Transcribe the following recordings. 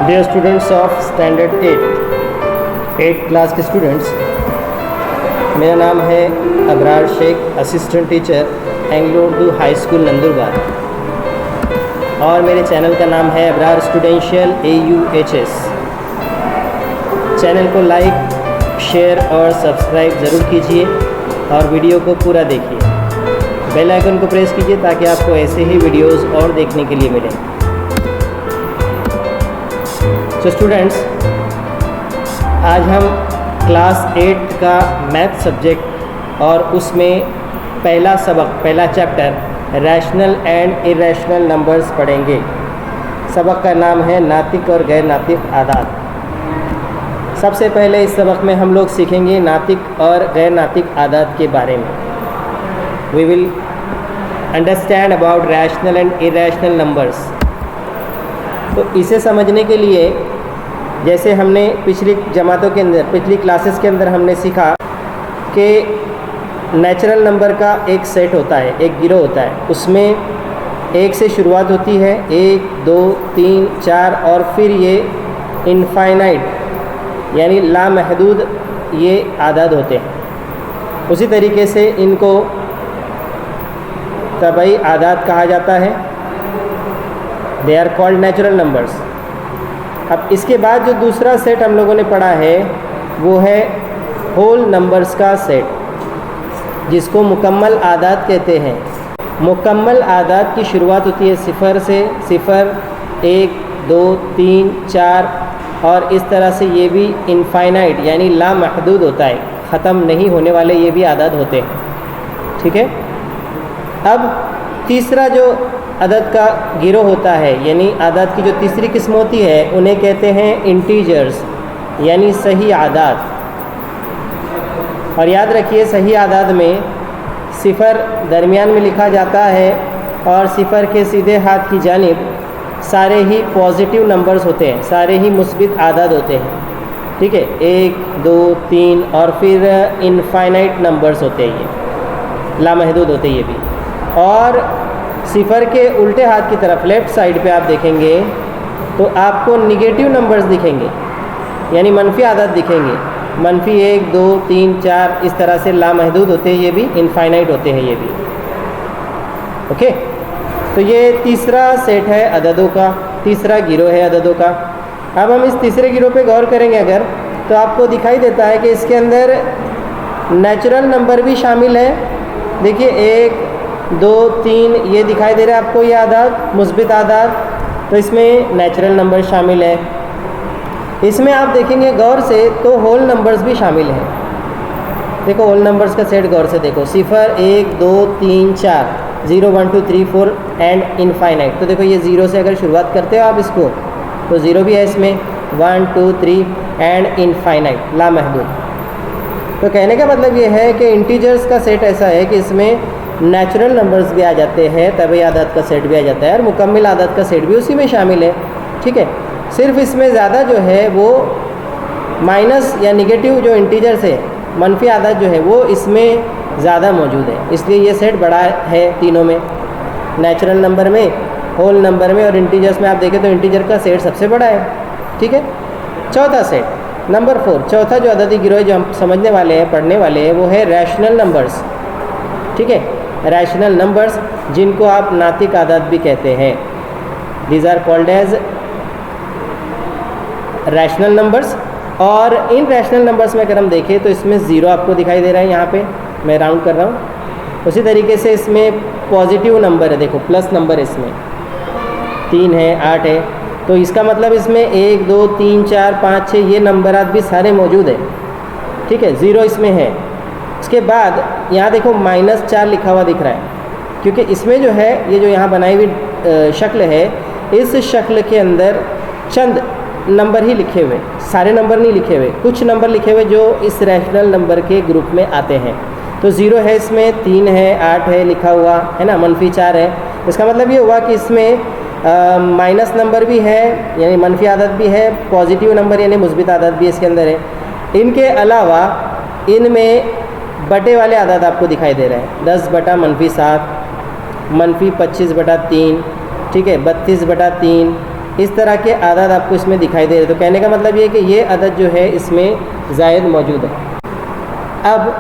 Dear students of standard 8 class के students, मेरा नाम है Abrar Shaikh, assistant teacher Anglo Urdu high school Nandurbar, और मेरे चैनल का नाम है अबरार स्टूडेंशियल AUHS। चैनल को लाइक, शेयर और सब्सक्राइब ज़रूर कीजिए और वीडियो को पूरा देखिए। बेल आइकन को प्रेस कीजिए ताकि आपको ऐसे ही वीडियोस और देखने के लिए मिलें। तो स्टूडेंट्स, आज हम क्लास 8 का मैथ सब्जेक्ट और उसमें पहला सबक, पहला chapter rational and irrational numbers पढ़ेंगे। सबक का नाम है नातिक और गैर नातिक आदात। सबसे पहले इस सबक में हम लोग सीखेंगे नातिक और गैर नातिक आदात के बारे में। We will understand about rational and irrational numbers. तो इसे समझने के लिए, जैसे हमने पिछली जमातों के अंदर, पिछली क्लासेस के अंदर हमने सीखा कि नेचुरल नंबर का एक सेट होता है, एक गिरोह होता है। उसमें एक से शुरुआत होती है, 1, 2, 3, 4 और फिर ये इनफाइनाइट यानी लामहदूद ये आदाद होते हैं। उसी तरीके से इनको तबई आदाद कहा जाता है। They are called natural numbers. अब इसके बाद जो दूसरा सेट हम लोगों ने पढ़ा है वो है होल नंबर्स का सेट, जिसको मुकम्मल आदाद कहते हैं। मुकम्मल आदाद की शुरुआत होती है 0 से, 0, 1, 2, 3, 4 और इस तरह से ये भी इनफाइनाइट यानी लामहदूद होता है, ख़त्म नहीं होने वाले ये भी आदाद होते हैं। ठीक है। अब तीसरा जो अदद का गिरोह होता है, यानी आदाद की जो तीसरी किस्म होती है, उन्हें कहते हैं इंटीजर्स यानी सही आदाद। और याद रखिए, सही आदाद में 0 दरमियान में लिखा जाता है और 0 के सीधे हाथ की जानिब सारे ही पॉजिटिव नंबर्स होते हैं, सारे ही मुस्बित आदाद होते हैं। ठीक है, 1, 2, 3 और फिर इनफाइनाइट नंबर्स होते हैं, ये लामहदूद होते हैं ये भी। और 0 के उल्टे हाथ की तरफ, लेफ़्ट साइड पे आप देखेंगे तो आपको निगेटिव नंबर्स दिखेंगे, यानी मनफी आदाद दिखेंगे। -1, 2, 3, 4 इस तरह से लामहदूद होते हैं ये भी, इनफाइनाइट होते हैं ये भी। ओके, तो ये तीसरा सेट है अददों का, तीसरा गिरोह है अददों का। अब हम इस तीसरे गिरोह पे गौर करेंगे अगर, तो आपको दिखाई देता है कि इसके अंदर नेचुरल नंबर भी शामिल है। देखिए 1, 2, 3 ये दिखाई दे रहा है आपको, ये आदाद मुस्बित आदाद, तो इसमें नेचुरल नंबर शामिल है। इसमें आप देखेंगे गौर से तो होल नंबर्स भी शामिल हैं। देखो होल नंबर्स का सेट गौर से देखो, 0, 1, 2, 3, 4, 0, 1, 2, 3, 4 एंड इनफाइनाइट। तो देखो ये 0 से अगर शुरुआत करते हो आप इसको, तो 0 भी है इसमें, 1, 2, 3 एंड इनफाइनाइट लामहदूद। तो कहने का मतलब ये है कि इंटीजर्स का सेट ऐसा है कि इसमें नेचुरल नंबर्स भी आ जाते हैं, तभी आदाद का सेट भी आ जाता है, और मुकम्मल आदाद का सेट भी उसी में शामिल है। ठीक है, सिर्फ इसमें ज़्यादा जो है वो माइनस या निगेटिव जो इंटीजर्स है, मनफी आदाद जो है वो इसमें ज़्यादा मौजूद है, इसलिए ये सेट बड़ा है तीनों में, नेचुरल नंबर में, होल नंबर में और इंटीजर्स में। आप देखें तो इंटीजर का सेट सबसे बड़ा है। ठीक है। चौथा सेट, नंबर 4, चौथा जो अददी गिरोह जो हम समझने वाले हैं, पढ़ने वाले हैं, वो है रैशनल नंबर्स। ठीक है, रैशनल नंबर्स जिनको आप नातिक आदाद भी कहते हैं। These are called as rational numbers. और इन रैशनल नंबर्स में अगर हम देखें तो इसमें 0 आपको दिखाई दे रहा है, यहाँ पे मैं राउंड कर रहा हूँ। उसी तरीके से इसमें पॉजिटिव नंबर है, देखो प्लस नंबर इसमें 3 है, 8 है, तो इसका मतलब इसमें 1, 2, 3, 4, 5, 6 ये नंबरात भी सारे मौजूद है। ठीक है, 0 इसमें है। उसके बाद यहाँ देखो -4 लिखा हुआ दिख रहा है, क्योंकि इसमें जो है ये जो यहाँ बनाई हुई शक्ल है, इस शक्ल के अंदर चंद नंबर ही लिखे हुए, सारे नंबर नहीं लिखे हुए, कुछ नंबर लिखे हुए जो इस रैशनल नंबर के ग्रुप में आते हैं। तो 0 है इसमें, 3 है, 8 है लिखा हुआ है ना, -4 है। इसका मतलब ये हुआ कि इसमें माइनस नंबर भी है यानी मनफी आदत भी है, पॉजिटिव नंबर यानी मुस्बित आदत भी इसके अंदर है। इनके अलावा इनमें बटे वाले आदाद आपको दिखाई दे रहे हैं, 10/-7, -25/3, ठीक है, 32/3, इस तरह के आदद आपको इसमें दिखाई दे रहे। तो कहने का मतलब ये है कि ये अदद जो है इसमें ज़ायद मौजूद है। अब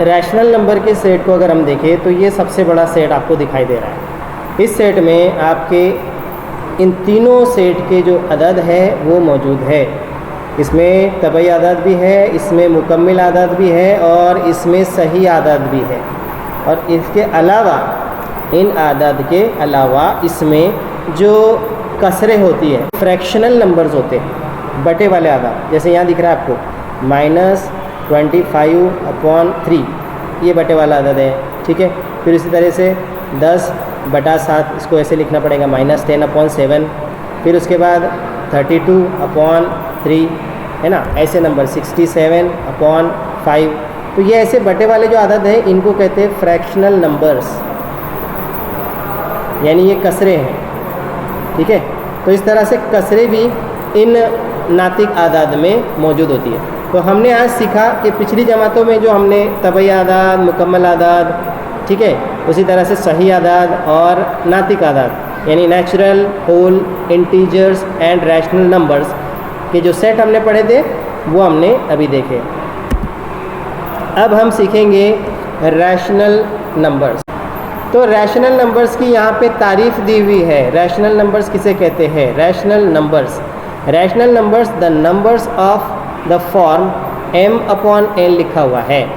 रैशनल नंबर के सेट को अगर हम देखें तो ये सबसे बड़ा सेट आपको दिखाई दे रहा है। इस सेट में आपके इन तीनों सेट के जो अदद है वो मौजूद है। इसमें तबई आदद भी है, इसमें मुकम्मिल आदद भी है और इसमें सही आदद भी है। और इसके अलावा इन आदद के अलावा इसमें जो कसरे होती है, फ्रैक्शनल नंबर्स होते हैं, बटे वाले आदद, जैसे यहाँ दिख रहा है आपको -25/3, ये बटे वाला आदद है, ठीक है। फिर इसी तरह से 10/7, इसको ऐसे लिखना पड़ेगा -10/7। फिर उसके बाद 32/3, है ना, ऐसे नंबर 67/5। तो ये ऐसे बटे वाले जो आदद हैं इनको कहते हैं फ्रैक्शनल नंबर्स, यानी ये कसरे हैं, ठीक है। तो इस तरह से कसरे भी इन नातिक आदाद में मौजूद होती है। तो हमने आज सीखा कि पिछली जमातों में जो हमने तबई आदाद, मुकम्मल आदाद, ठीक है, उसी तरह से सही आदाद और नातिक आदाद यानी natural, whole, integers and rational numbers के जो सेट हमने पढ़े थे वो हमने अभी देखे। अब हम सीखेंगे रैशनल नंबर्स। तो रैशनल नंबर्स की यहाँ पे तारीफ़ दी हुई है। रैशनल नंबर्स किसे कहते हैं? Rational numbers, rational numbers the numbers of the form m/n लिखा हुआ है,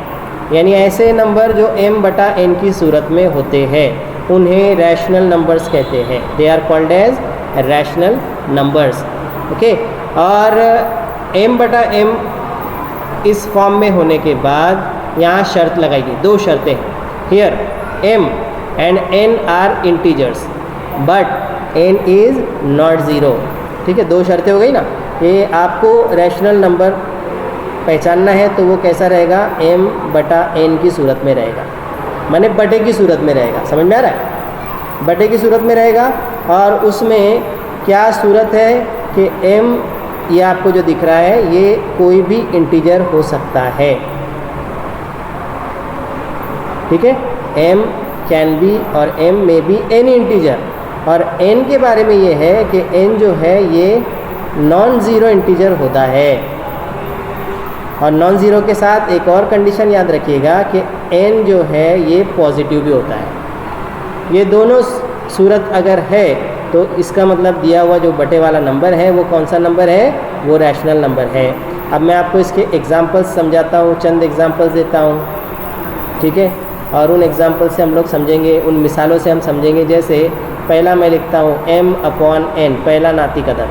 यानी ऐसे नंबर जो m/n की सूरत में होते हैं उन्हें रैशनल नंबर्स कहते हैं। They are called as rational numbers, okay. और m/m इस फॉर्म में होने के बाद यहाँ शर्त लगाएगी, दो शर्तें। Here m and n are integers but n is not 0, ठीक है। दो शर्तें हो गई ना। ये आपको रैशनल नंबर पहचानना है तो वो कैसा रहेगा? m/n की सूरत में रहेगा, माने बटे की सूरत में रहेगा। समझ में आ रहा है? बटे की सूरत में रहेगा। और उसमें क्या सूरत है कि m, ये आपको जो दिख रहा है ये कोई भी इंटीजर हो सकता है, ठीक है। m कैन बी और m में बी एनी इंटीजर। और n के बारे में ये है कि n जो है ये नॉन ज़ीरो इंटीजर होता है। और नॉन ज़ीरो के साथ एक और कंडीशन याद रखिएगा कि n जो है ये पॉजिटिव भी होता है। ये दोनों सूरत अगर है तो इसका मतलब दिया हुआ जो बटे वाला नंबर है वो कौन सा नंबर है? वो रैशनल नंबर है। अब मैं आपको इसके एग्जांपल्स समझाता हूँ, चंद एग्जांपल्स देता हूँ, ठीक है। और उन एग्जांपल से हम लोग समझेंगे, उन मिसालों से हम समझेंगे। जैसे पहला मैं लिखता हूँ m/n, पहला नातिक अदद,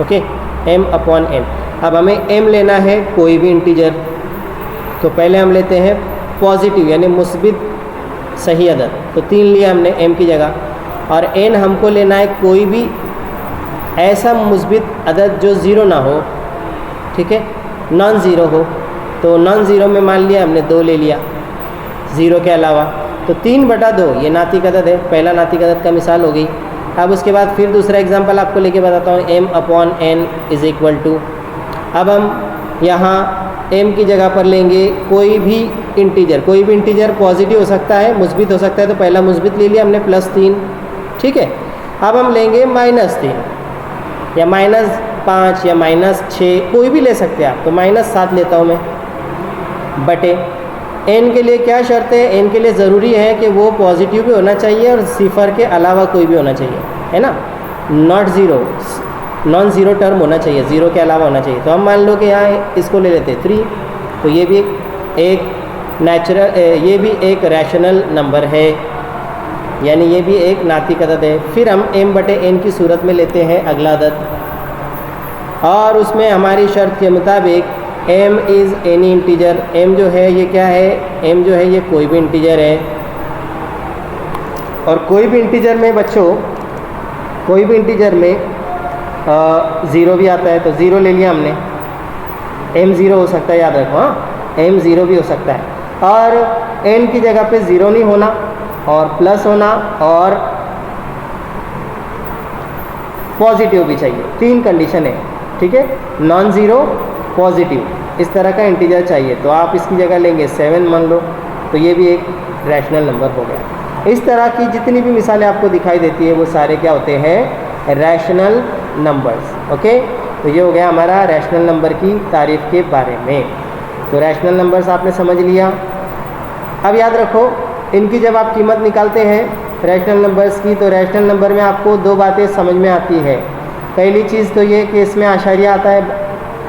ओके, m/n। अब हमें m लेना है कोई भी इंटीजर, तो पहले हम लेते हैं पॉजिटिव यानी मुस्बित सही अदद, तो 3 लिया हमने m की जगह। और n हमको लेना है कोई भी ऐसा मुस्बित अदद जो ज़ीरो ना हो, ठीक है, नॉन ज़ीरो हो। तो नॉन ज़ीरो में मान लिया हमने 2 ले लिया ज़ीरो के अलावा, तो 3/2 ये नातिक अदद है। पहला नातिक अदद का मिसाल हो गई। अब उसके बाद फिर दूसरा एग्जांपल आपको लेके बताता हूँ, m/n इज़ इक्वल टू। अब हम यहाँ m की जगह पर लेंगे कोई भी इंटीजर, कोई भी इंटीजर पॉजिटिव हो सकता है, मुस्बित हो सकता है। तो पहला मुस्बित ले लिया हमने +3, ठीक है। अब हम लेंगे -3 या -5 या -6, कोई भी ले सकते हैं आप। तो -7 लेता हूँ मैं, बटे n के लिए क्या शर्त है? n के लिए ज़रूरी है कि वो पॉजिटिव भी होना चाहिए और सिफर के अलावा कोई भी होना चाहिए, है ना। Not zero, non zero term होना चाहिए, ज़ीरो के अलावा होना चाहिए। तो हम मान लो कि यहाँ इसको ले लेते 3, तो ये भी एक नेचुरल, ये भी एक रैशनल नंबर है, यानी ये भी एक नातिक अदद है। फिर हम m/n की सूरत में लेते हैं अगला अदद, और उसमें हमारी शर्त के मुताबिक m is any integer. m जो है ये क्या है? m जो है ये कोई भी इंटीजर है। और कोई भी इंटीजर में बच्चों, कोई भी इंटीजर में ज़ीरो भी आता है, तो ज़ीरो ले लिया हमने। m ज़ीरो हो सकता है, याद रखो, हाँ, m ज़ीरो भी हो सकता है। और n की जगह पे ज़ीरो नहीं होना और प्लस होना और पॉजिटिव भी चाहिए। 3 कंडीशन है, ठीक है। नॉन ज़ीरो, पॉजिटिव, इस तरह का इंटीजर चाहिए। तो आप इसकी जगह लेंगे 7 मान लो, तो ये भी एक रैशनल नंबर हो गया। इस तरह की जितनी भी मिसालें आपको दिखाई देती है वो सारे क्या होते हैं? Rational numbers. ओके, तो ये हो गया हमारा रैशनल नंबर की तारीफ के बारे में। तो रैशनल नंबर्स आपने समझ लिया। अब याद रखो, इनकी जब आप कीमत निकालते हैं रैशनल नंबर्स की, तो रैशनल नंबर में आपको दो बातें समझ में आती है। पहली चीज़ तो ये कि इसमें आशारिया आता है,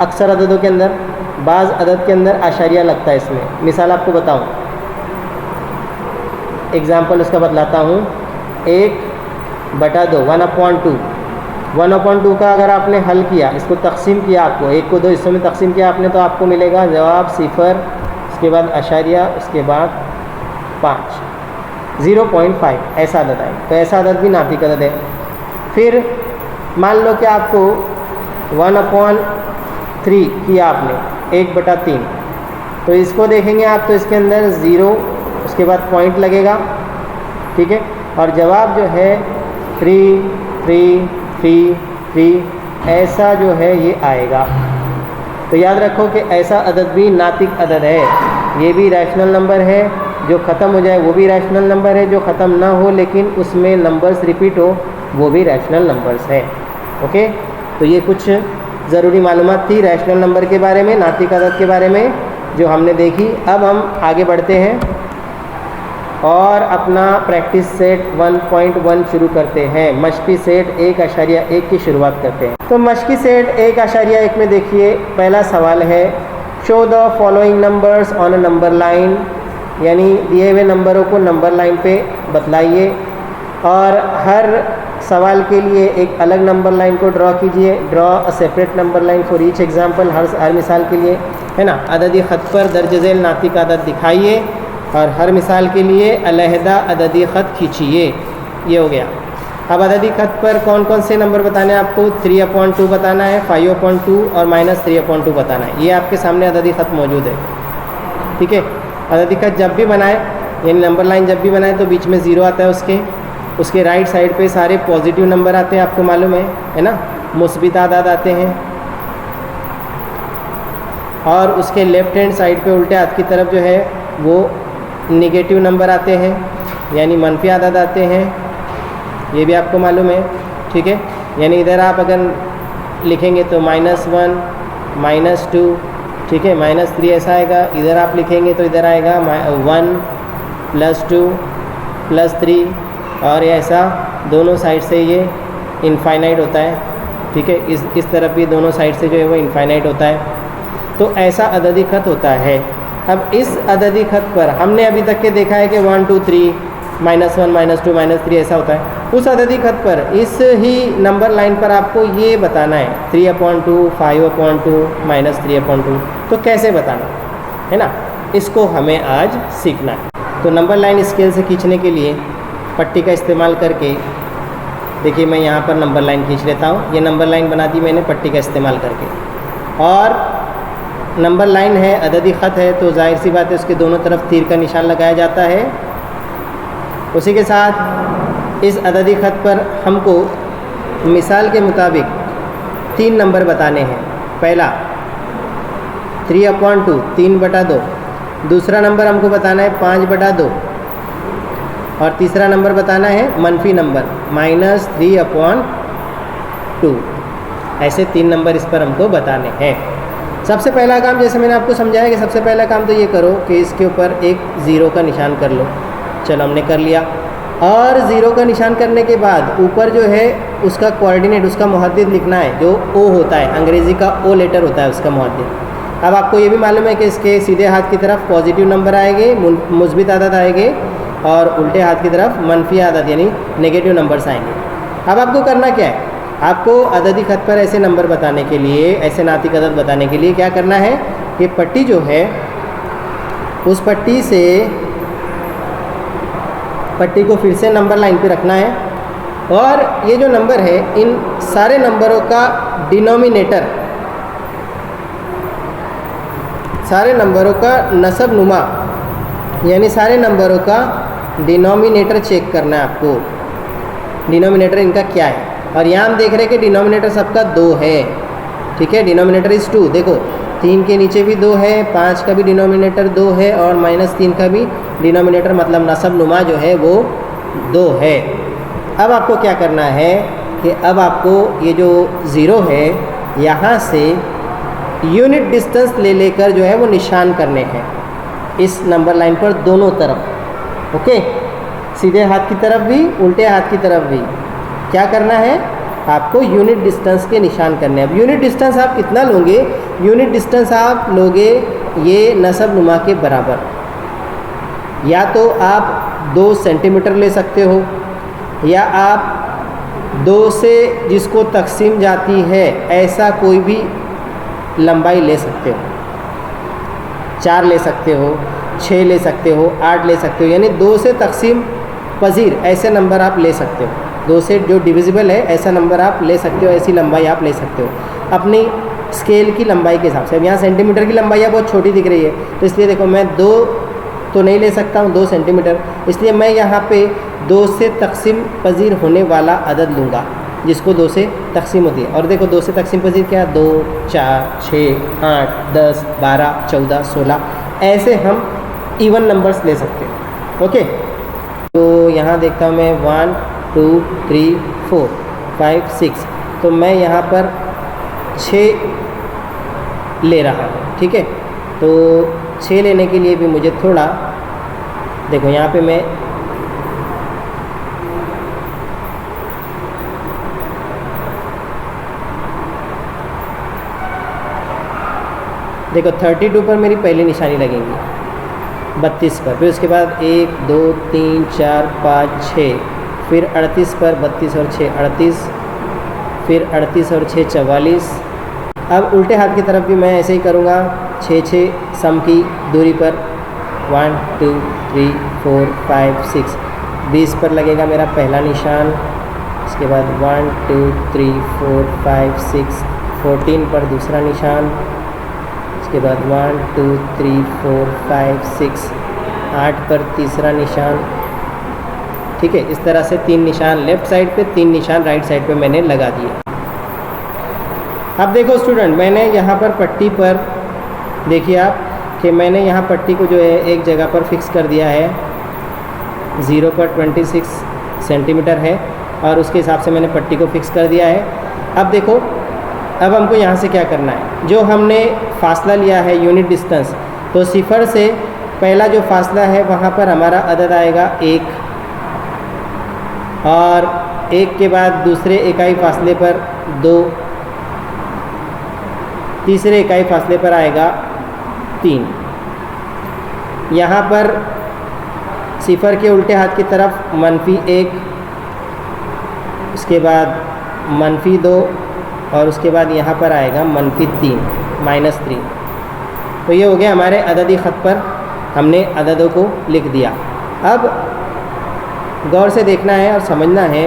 अक्सर अददों के अंदर, बाज़ अदद के अंदर आशारिया लगता है इसमें। मिसाल आपको बताऊं, एग्जाम्पल उसका बतलाता हूँ। 1/2 1/2 1/2 का अगर आपने हल किया, इसको तकसीम किया, आपको 1 को 2 हिस्सों में तकसीम किया आपने, तो आपको मिलेगा जवाब 0, उसके बाद आशारिया, उसके बाद 5, 0.5 ऐसा अदद है। तो ऐसा अदद भी नातिक अदद है। फिर मान लो कि आपको 1/3 किया आपने, 1/3, तो इसको देखेंगे आप, तो इसके अंदर 0, उसके बाद पॉइंट लगेगा, ठीक है, और जवाब जो है 3 3 3 3 ऐसा जो है ये आएगा। तो याद रखो कि ऐसा अदद भी नातिक अदद है, ये भी रैशनल नंबर है। जो ख़त्म हो जाए वो भी रैशनल नंबर है, जो ख़त्म ना हो लेकिन उसमें नंबर्स रिपीट हो वो भी रैशनल नंबर्स है। ओके, तो ये कुछ ज़रूरी मालूमात थी रैशनल नंबर के बारे में, नातिक अदद के बारे में, जो हमने देखी। अब हम आगे बढ़ते हैं और अपना प्रैक्टिस सेट 1.1 शुरू करते हैं। मश्की सेट 1.1 की शुरुआत करते हैं। तो मश्की सेट 1.1 में देखिए, पहला सवाल है, show the following numbers on a number line, यानी दिए हुए नंबरों को नंबर लाइन पे बतलाइए और हर सवाल के लिए एक अलग नंबर लाइन को ड्रॉ कीजिए। Draw a separate number line for each example, हर मिसाल के लिए, है ना। अददी ख़त पर दर्ज झेल नातिक अदद दिखाइए और हर मिसाल के लिए अलहदा अददी ख़त खींचिए। ये हो गया। अब अददी ख़त पर कौन कौन से नंबर बताने हैं आपको? 3/2 बताना है, 5/2 और -3/2 बताना है। ये आपके सामने अददी ख़त मौजूद है, ठीक है। अददी ख़त जब भी बनाए, यानी नंबर लाइन जब भी बनाए, तो बीच में 0 आता है, उसके राइट साइड पे सारे पॉजिटिव नंबर आते हैं, आपको मालूम है ना, मुस्बित आदाद आते हैं, और उसके लेफ़्ट हैंड साइड पे उल्टे हाथ की तरफ जो है वो नेगेटिव नंबर आते हैं, यानी मनफी आदाद आते हैं। ये भी आपको मालूम है, ठीक है। यानी इधर आप अगर लिखेंगे तो -1 -2, ठीक है, -3 ऐसा आएगा। इधर आप लिखेंगे तो इधर आएगा 1 +2 +3, और ऐसा दोनों साइड से ये इनफाइनाइट होता है, ठीक है। इस तरफ भी दोनों साइड से जो है वो इनफाइनाइट होता है। तो ऐसा अददी ख़त होता है। अब इस अददी ख़त पर हमने अभी तक के देखा है कि 1 2 3 -1 -2 -3 ऐसा होता है। उस अददी ख़त पर इस ही नंबर लाइन पर आपको ये बताना है 3/2 5/2 -3/2। तो कैसे बताना है ना, इसको हमें आज सीखना है। तो नंबर लाइन स्केल से खींचने के लिए पट्टी का इस्तेमाल करके, देखिए मैं यहाँ पर नंबर लाइन खींच लेता हूँ। ये नंबर लाइन बना दी मैंने पट्टी का इस्तेमाल करके, और नंबर लाइन है, अददी ख़त है, तो जाहिर सी बात है उसके दोनों तरफ तीर का निशान लगाया जाता है। उसी के साथ इस अददी ख़त पर हमको मिसाल के मुताबिक 3 नंबर बताने हैं। पहला 3/2 3/2, दूसरा नंबर हमको बताना है 5/2, और तीसरा नंबर बताना है मनफी नंबर -3/2। ऐसे 3 नंबर इस पर हमको बताने हैं। सबसे पहला काम, जैसे मैंने आपको समझाया कि सबसे पहला काम तो ये करो कि इसके ऊपर एक 0 का निशान कर लो। चलो हमने कर लिया, और 0 का निशान करने के बाद ऊपर जो है उसका कोऑर्डिनेट, उसका मुहद्दिद लिखना है, जो ओ होता है, अंग्रेज़ी का ओ लेटर होता है उसका मुहद्दिद। अब आपको ये भी मालूम है कि इसके सीधे हाथ की तरफ पॉजिटिव नंबर आएंगे, मुस्बित आदत आएंगे, और उल्टे हाथ की तरफ मनफी आदत यानी नेगेटिव नंबर्स आएंगे। अब आपको करना क्या है? आपको अददी ख़त पर ऐसे नंबर बताने के लिए, ऐसे नातिक अदद बताने के लिए क्या करना है, ये पट्टी जो है उस पट्टी से पट्टी को फिर से नंबर लाइन पे रखना है, और ये जो नंबर है इन सारे नंबरों का डिनोमिनेटर, सारे नंबरों का नसब नुमा, यानी सारे नंबरों का डिनोमिनेटर चेक करना है आपको। डिनोमिनेटर इनका क्या है, और यहाँ हम देख रहे हैं कि डिनोमिनेटर सबका 2 है, ठीक है। डिनोमिनेटर इज़ 2, देखो 3 के नीचे भी 2 है, 5 का भी डिनोमिनेटर 2 है, और -3 का भी डिनोमिनेटर मतलब नसब नुमा जो है वो 2 है। अब आपको क्या करना है कि अब आपको ये जो ज़ीरो है यहाँ से यूनिट डिस्टेंस ले लेकर जो है वो निशान करने हैं इस नंबर लाइन पर दोनों तरफ। ओके, सीधे हाथ की तरफ भी, उल्टे हाथ की तरफ भी क्या करना है, आपको यूनिट डिस्टेंस के निशान करने हैं। अब यूनिट डिस्टेंस आप कितना लोगे, यूनिट डिस्टेंस आप लोगे ये नसब नुमा के बराबर। या तो आप 2 सेंटीमीटर ले सकते हो, या आप 2 से जिसको तकसीम जाती है ऐसा कोई भी लंबाई ले सकते हो। 4 ले सकते हो, 6 ले सकते हो, 8 ले सकते हो, यानी 2 से तकसीम पजीर ऐसे नंबर आप ले सकते हो। 2 से जो डिविजिबल है ऐसा नंबर आप ले सकते हो, ऐसी लंबाई आप ले सकते हो अपनी स्केल की लंबाई के हिसाब से। अब यहाँ सेंटीमीटर की लंबाई है बहुत छोटी दिख रही है, तो इसलिए देखो मैं 2 तो नहीं ले सकता हूँ 2 सेंटीमीटर, इसलिए मैं यहाँ पे 2 से तकसीम पजीर होने वाला अदद लूँगा जिसको 2 से तकसीम होती है। और देखो 2 से तकसीम पजीर क्या, 2, 4, 6, 8, 10, 12, 14, 16 ऐसे हम इवन नंबर्स ले सकते हैं। ओके, तो यहाँ देखता हूँ मैं 1, 2, 3, 4, 5, 6, तो मैं यहाँ पर 6 ले रहा हूँ। ठीक है, तो 6 लेने के लिए भी मुझे थोड़ा देखो यहाँ पे मैं देखो 32 पर मेरी पहली निशानी लगेंगी, 32 पर, फिर उसके बाद 1, 2, 3, 4, 5, 6, फिर 38 पर 32 और 6 38, फिर 38 और 6 44। अब उल्टे हाथ की तरफ भी मैं ऐसे ही करूँगा, 6 सम की दूरी पर 1, 2, 3, 4, 5, 6, 20 पर लगेगा मेरा पहला निशान। इसके बाद 1, 2, 3, 4, 5, 6, 14 पर दूसरा निशान। इसके बाद 1, 2, 3, 4, 5, 6, 8 पर तीसरा निशान। ठीक है, इस तरह से 3 निशान लेफ़्ट साइड पे, 3 निशान राइट साइड पे मैंने लगा दिए। अब देखो स्टूडेंट, मैंने यहाँ पर पट्टी पर देखिए आप कि मैंने यहाँ पट्टी को जो है एक जगह पर फिक्स कर दिया है, 0 पर 26 सेंटीमीटर है और उसके हिसाब से मैंने पट्टी को फिक्स कर दिया है। अब देखो, अब हमको यहाँ से क्या करना है, जो हमने फासला लिया है यूनिट डिस्टेंस, तो 0 से पहला जो फासला है वहाँ पर हमारा अदद आएगा 1, और 1 के बाद दूसरे इकाई फासले पर 2, तीसरे इकाई फासले पर आएगा 3। यहाँ पर 0 के उल्टे हाथ की तरफ -1, उसके बाद -2 और उसके बाद यहाँ पर आएगा -3, -3। तो ये हो गया हमारे अददी ख़त पर हमने अददों को लिख दिया। अब गौर से देखना है और समझना है,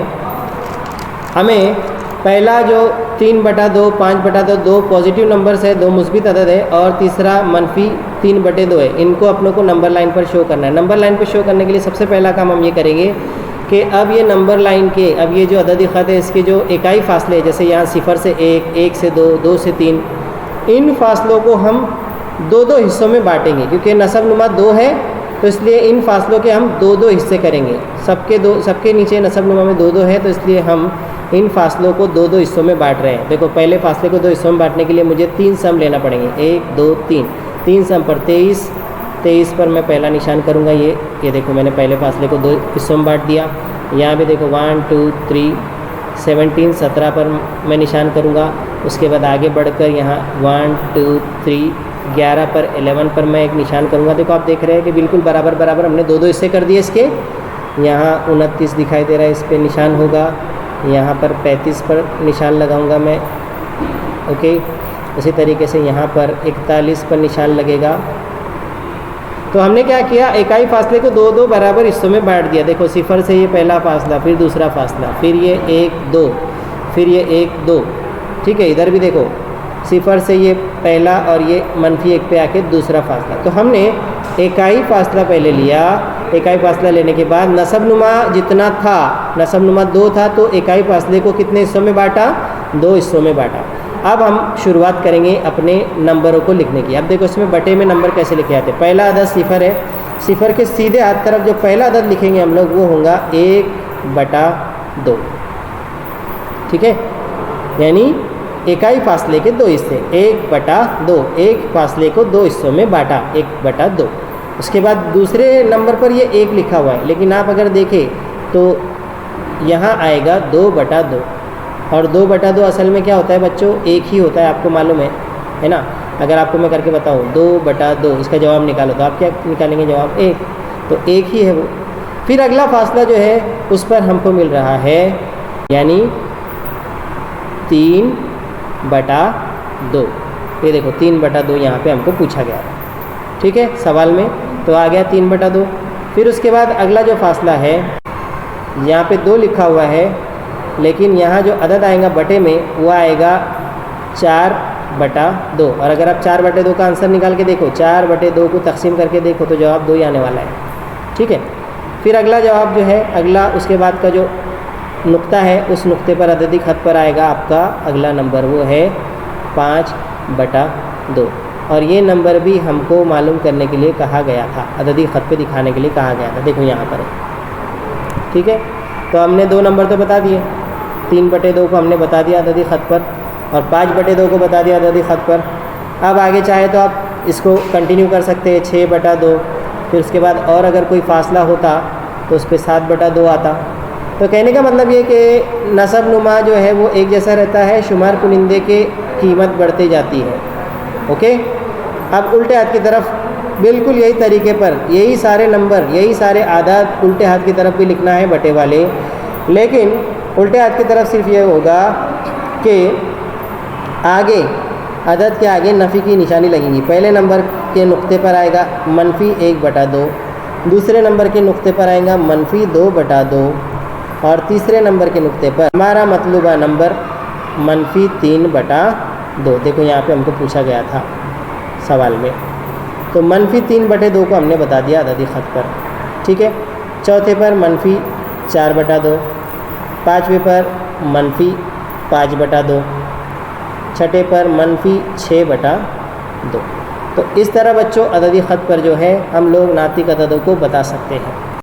हमें पहला जो 3/2, 5/2 2 पॉजिटिव नंबर्स है, 2 मुस्बित अदद है, और तीसरा -3/2 है। इनको अपनों को नंबर लाइन पर शो करना है। नंबर लाइन पर शो करने के लिए सबसे पहला काम हम ये करेंगे कि अब ये नंबर लाइन के, अब ये जो अददी ख़त है इसके जो इकाई फासले, जैसे यहाँ 0 से 1, 1 से 2, 2 से 3, इन फासलों को हम 2-2 हिस्सों में बांटेंगे। क्योंकि नसब नुमा 2 है तो इसलिए इन फासलों के हम 2-2 हिस्से करेंगे। सबके नीचे नसब नुमा में 2-2 है, तो इसलिए हम इन फासलों को 2-2 हिस्सों में बांट रहे हैं। देखो, पहले फासले को 2 हिस्सों में बांटने के लिए मुझे 3 सम लेना पड़ेंगे, 1, 2, 3। 3 सम पर 23 पर मैं पहला निशान करूँगा। ये देखो, मैंने पहले फासले को 2 हिस्सों में बांट दिया। यहाँ भी देखो 1, 2, 3, 17 17 पर मैं निशान करूँगा। उसके बाद आगे बढ़कर यहाँ 1, 2, 3, 11 पर 11 पर मैं एक निशान करूँगा। देखो, आप देख रहे हैं कि बिल्कुल बराबर हमने 2-2 हिस्से कर दिए इसके। यहाँ 29 दिखाई दे रहा है, इस पर निशान होगा। यहाँ पर 35 पर निशान लगाऊंगा मैं। ओके, इसी तरीके से यहाँ पर 41 पर निशान लगेगा। तो हमने क्या किया, इकाई फासले को 2-2 बराबर हिस्सों में बांट दिया। देखो, 0 से ये पहला फासला, फिर दूसरा फासला, फिर ये 1, 2, फिर ये 1, 2। ठीक है, इधर भी देखो 0 से ये पहला और ये -1 पे आके दूसरा फासला। तो हमने इकाई फासला पहले लिया। इकाई फासला लेने के बाद नसब नुमा जितना था, नसब नुमा 2 था, तो इकाई फासले को कितने हिस्सों में बांटा, 2 हिस्सों में बांटा। अब हम शुरुआत करेंगे अपने नंबरों को लिखने की। अब देखो, इसमें बटे में नंबर कैसे लिखे जाते हैं। पहला अदद 0 है, 0 के सीधे हाथ तरफ जो पहला अदद लिखेंगे हम लोग वो होगा 1/2। ठीक है, यानी इकाई फासले के 2 हिस्से, 1/2, एक फासले को 2 हिस्सों में बांटा, 1/2। उसके बाद दूसरे नंबर पर ये 1 लिखा हुआ है, लेकिन आप अगर देखें तो यहाँ आएगा 2/2, और 2/2 असल में क्या होता है बच्चों, 1 ही होता है, आपको मालूम है ना। अगर आपको मैं करके बताऊँ 2/2, इसका जवाब निकालो तो आप क्या निकालेंगे, जवाब 1, तो 1 ही है वो। फिर अगला फासला जो है उस पर हमको मिल रहा है यानी 3/2। ये देखो 3/2 यहाँ पे हमको पूछा गया, ठीक है, सवाल में तो आ गया 3/2। फिर उसके बाद अगला जो फासला है, यहाँ पे 2 लिखा हुआ है, लेकिन यहाँ जो अदद आएगा बटे में वो आएगा 4/2। और अगर आप 4/2 का आंसर निकाल के देखो, 4/2 को तकसीम करके देखो तो जवाब 2 ही आने वाला है, ठीक है। फिर अगला जवाब जो है, अगला उसके बाद का जो नुक्ता है, उस नुक्ते पर अददी ख़त पर आएगा आपका अगला नंबर, वो है 5/2। और ये नंबर भी हमको मालूम करने के लिए कहा गया था, अददी ख़त पे दिखाने के लिए कहा गया था, देखो यहाँ पर है, ठीक है। तो हमने 2 नंबर तो बता दिए, 3/2 को हमने बता दिया अददी ख़त पर, और 5/2 को बता दिया अददी ख़त पर। अब आगे चाहे तो आप इसको कंटिन्यू कर सकते हैं, 6/2, फिर उसके बाद और अगर कोई फासला होता तो उस पर 7/2 आता। तो कहने का मतलब ये कि नसब नुमा जो है वो एक जैसा रहता है, शुमार कुनिंदे के कीमत बढ़ते जाती है, ओके। अब उल्टे हाथ की तरफ बिल्कुल यही तरीके पर, यही सारे नंबर, यही सारे आदाद उल्टे हाथ की तरफ भी लिखना है बटे वाले, लेकिन उल्टे हाथ की तरफ सिर्फ ये होगा कि आगे अदद के आगे नफ़ी की निशानी लगेगी। पहले नंबर के नुक्ते पर आएगा -1/2, दूसरे नंबर के नुक्ते पर आएगा -2/2, और तीसरे नंबर के नुक्ते पर हमारा मतलूबा नंबर -3/2। देखो यहाँ पे हमको पूछा गया था सवाल में, तो -3/2 को हमने बता दिया अददी ख़त पर, ठीक है। चौथे पर -4/2, पाँचवें पर -5/2, छठे पर -6/2। तो इस तरह बच्चों अददी ख़त पर जो है हम लोग नातिक अददों को बता सकते हैं।